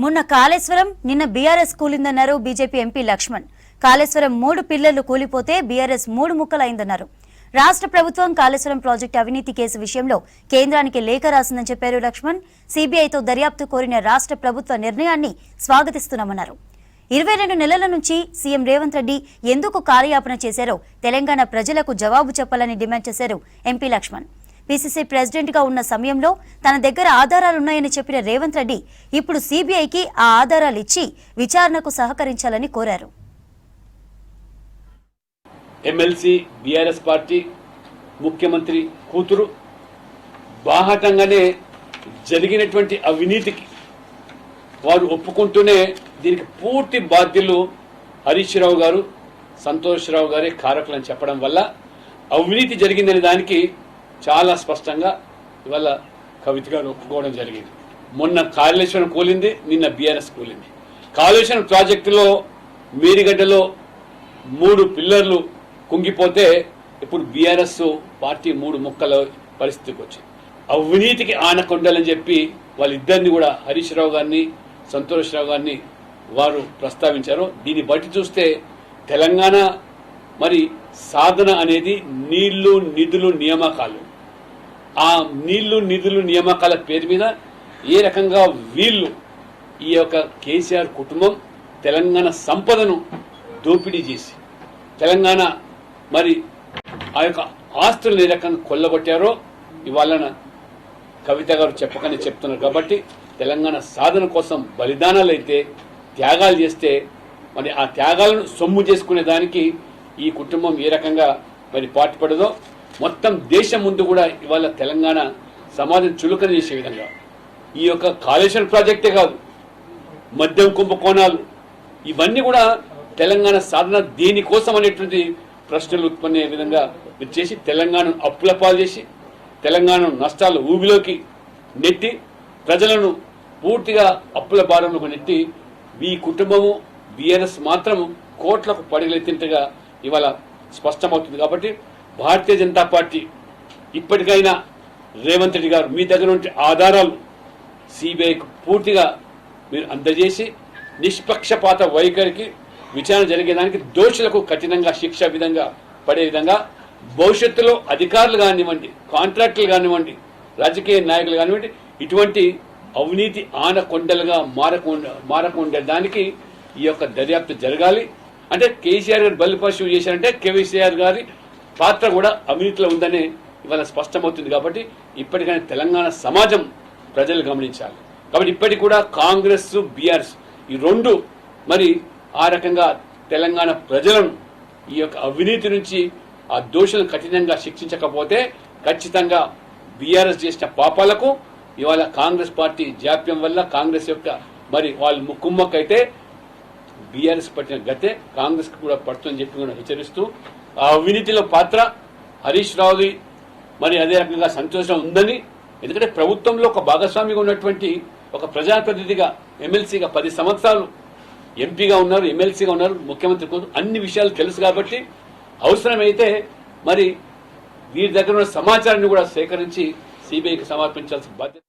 మొన్న కాళేశ్వరం నిన్న బీఆర్ఎస్ కూలిందన్నారు బీజేపీ ఎంపీ లక్ష్మణ్. కాళేశ్వరం 3 పిల్లర్లు కూలిపోతే బీఆర్ఎస్ 3 ముక్కలైందన్నారు. రాష్ట్ర ప్రభుత్వం కాళేశ్వరం ప్రాజెక్టు అవినీతి కేసు విషయంలో కేంద్రానికి లేఖ రాసిందని చెప్పారు లక్ష్మణ్. సీబీఐతో దర్యాప్తు కోరిన రాష్ట్ర ప్రభుత్వ నిర్ణయాన్ని స్వాగతిస్తున్నామన్నారు. 22 నెలల నుంచి సీఎం రేవంత్ రెడ్డి ఎందుకు కార్యయాపన చేశారో తెలంగాణ ప్రజలకు జవాబు చెప్పాలని డిమాండ్ చేశారు ఎంపీ లక్ష్మణ్. పీసీసీ ప్రెసిడెంట్ గా ఉన్న సమయంలో తన దగ్గర ఆధారాలున్నాయని చెప్పిన రేవంత్ రెడ్డి ఇప్పుడు సీబీఐకి ఆ ఆధారాలు ఇచ్చి విచారణకు సహకరించాలని కోరారు. ఎమ్మెల్సీ బీఆర్ఎస్ పార్టీ ముఖ్యమంత్రి కూతురు బాహాటంగానే జరిగినటువంటి అవినీతికి వారు ఒప్పుకుంటూనే దీనికి పూర్తి బాధ్యులు హరీష్ రావు గారు, సంతోష్ రావు గారే కారకులని చెప్పడం వల్ల అవినీతి జరిగిందనే దానికి చాలా స్పష్టంగా ఇవాళ కవిత గారు ఒప్పుకోవడం జరిగింది. మొన్న కాళేశ్వరం కూలింది, నిన్న బీఆర్ఎస్ కూలింది. కాళేశ్వరం ప్రాజెక్టులో మేడిగడ్డలో 3 పిల్లర్లు కుంగిపోతే ఇప్పుడు బీఆర్ఎస్ పార్టీ 3 ముక్కల పరిస్థితికి వచ్చింది. అవినీతికి ఆనకొండాలని చెప్పి వాళ్ళిద్దరిని కూడా హరీష్ రావు గారిని, సంతోష్ రావు గారిని వారు ప్రస్తావించారు. దీన్ని బట్టి చూస్తే తెలంగాణ మరి సాధన అనేది నీళ్లు నిధులు నియామకాలు. ఆ నీళ్లు నిధులు నియామకాల పేరు మీద ఏ రకంగా వీళ్ళు ఈ యొక్క కేసీఆర్ కుటుంబం తెలంగాణ సంపదను దోపిడీ చేసి తెలంగాణ మరి ఆ యొక్క ఆస్తులను ఏ రకంగా కొల్లగొట్టారో ఇవాళ కవిత గారు చెప్పకనే చెప్తున్నారు. కాబట్టి తెలంగాణ సాధన కోసం బలిదానాలు అయితే త్యాగాలు చేస్తే మరి ఆ త్యాగాలను సొమ్ము చేసుకునే దానికి ఈ కుటుంబం ఏ రకంగా మరి పాటుపడదో మొత్తం దేశం ముందు కూడా ఇవాళ తెలంగాణ సమాజం చులకన చేసే విధంగా ఈ యొక్క కాళేశ్వరం ప్రాజెక్టే కాదు, మద్యం కుంభకోణాలు ఇవన్నీ కూడా తెలంగాణ సాధన దేనికోసం అనేటువంటి ప్రశ్నలు ఉత్పన్నయ్యే విధంగా చేసి తెలంగాణను అప్పుల పాలు చేసి తెలంగాణను నష్టాలు ఊబిలోకి నెట్టి ప్రజలను పూర్తిగా అప్పుల భారంలోకి నెట్టి ఈ కుటుంబము బీఆర్ఎస్ మాత్రము కోట్లకు పడిలెత్తినట్టుగా ఇవాళ స్పష్టమవుతుంది. కాబట్టి భారతీయ జనతా పార్టీ ఇప్పటికైనా రేవంత్ రెడ్డి గారు మీ దగ్గర ఉండే ఆధారాలు సిబిఐకి పూర్తిగా మీరు అందజేసి నిష్పక్షపాత వైఖరికి విచారణ జరిగేదానికి దోషులకు కఠినంగా శిక్ష విధంగా పడే విధంగా భవిష్యత్తులో అధికారులు కానివ్వండి, కాంట్రాక్టులు కానివ్వండి, రాజకీయ నాయకులు కానివ్వండి ఇటువంటి అవినీతి ఆనకొండలుగా మారకుండా దానికి ఈ యొక్క దర్యాప్తు జరగాలి. అంటే కేసీఆర్ గారు బలిపశువు చేశారంటే కేసీఆర్ గారి పాత్ర కూడా అవినీతిలో ఉందని ఇవాళ స్పష్టమవుతుంది. కాబట్టి ఇప్పటికైనా తెలంగాణ సమాజం ప్రజలు గమనించాలి. కాబట్టి ఇప్పటికి కూడా కాంగ్రెస్ బీఆర్ఎస్ ఈ 2 మరి ఆ రకంగా తెలంగాణ ప్రజలను ఈ యొక్క అవినీతి నుంచి ఆ దోషులను కఠినంగా శిక్షించకపోతే ఖచ్చితంగా బీఆర్ఎస్ చేసిన పాపాలకు ఇవాళ కాంగ్రెస్ పార్టీ జాప్యం వల్ల కాంగ్రెస్ యొక్క మరి వాళ్ళు ముక్కుమ్మక్కైతే బీఆర్ఎస్ పట్టిన గతే కాంగ్రెస్ కూడా పడుతుందని చెప్పి కూడా హెచ్చరిస్తూ ఆ అవినీతిలో పాత్ర హరీష్ రావుది మరి అదే రకంగా సంతోషం ఉందని, ఎందుకంటే ప్రభుత్వంలో ఒక భాగస్వామిగా ఉన్నటువంటి ఒక ప్రజాప్రతినిధిగా ఎమ్మెల్సీగా 10 సంవత్సరాలు ఎంపీగా ఉన్నారు, ఎమ్మెల్సీగా ఉన్నారు, ముఖ్యమంత్రి కోసం అన్ని విషయాలు తెలుసు. కాబట్టి అవసరమైతే మరి వీరి దగ్గర ఉన్న సమాచారాన్ని కూడా సేకరించి సిబిఐకి సమర్పించాల్సిన బాధ్యత